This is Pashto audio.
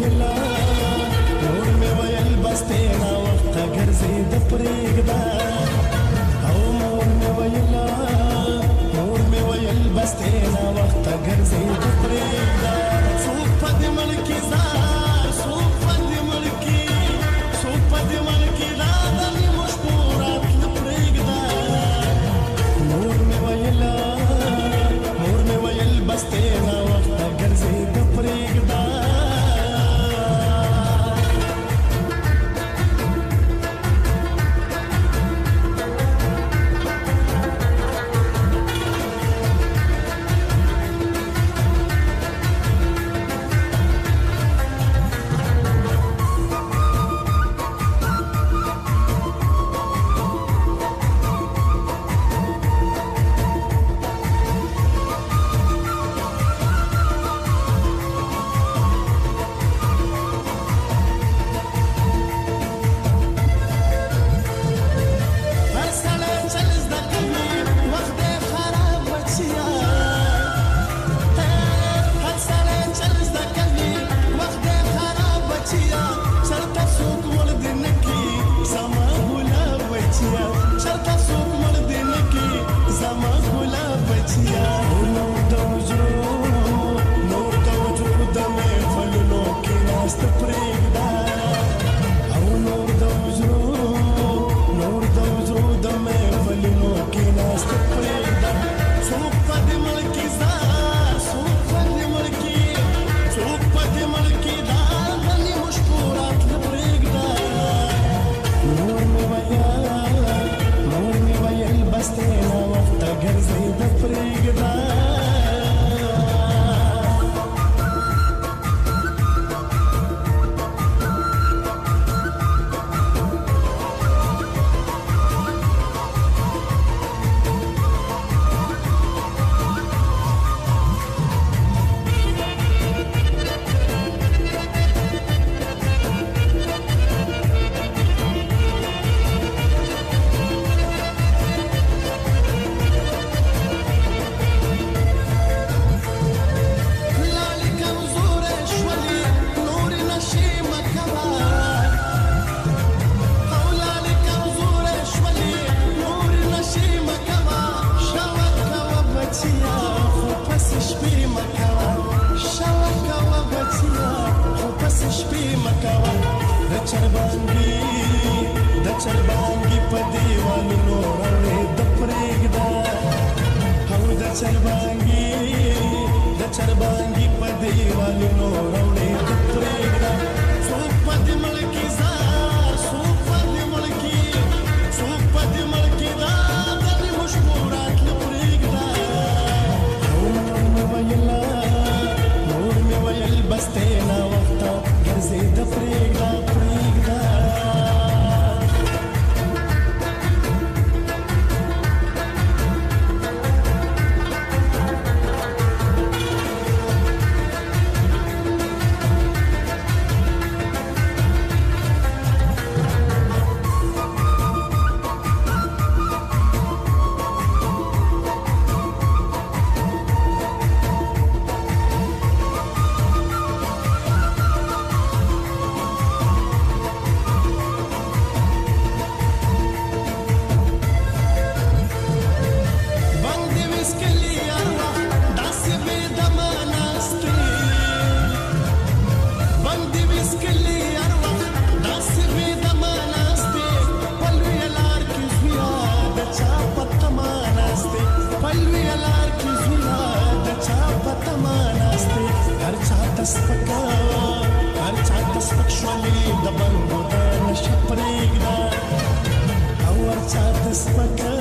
ویلا نور مې ویل بس تینا وخت ګرځي د پرېږده او مور مې ویلا نور مې ویل بس تینا وخت ګرځي د پرېږده څوک په دې ملکي زار څوک په دې ملکي څوک په دې ملکي دا د نیمو شپو راتله پرېږده مور مې ویلا مور مې ویل بس تینا وخت ګرځي د پرېږده د بنګو د نشه پرېږده او ورچاته سپکه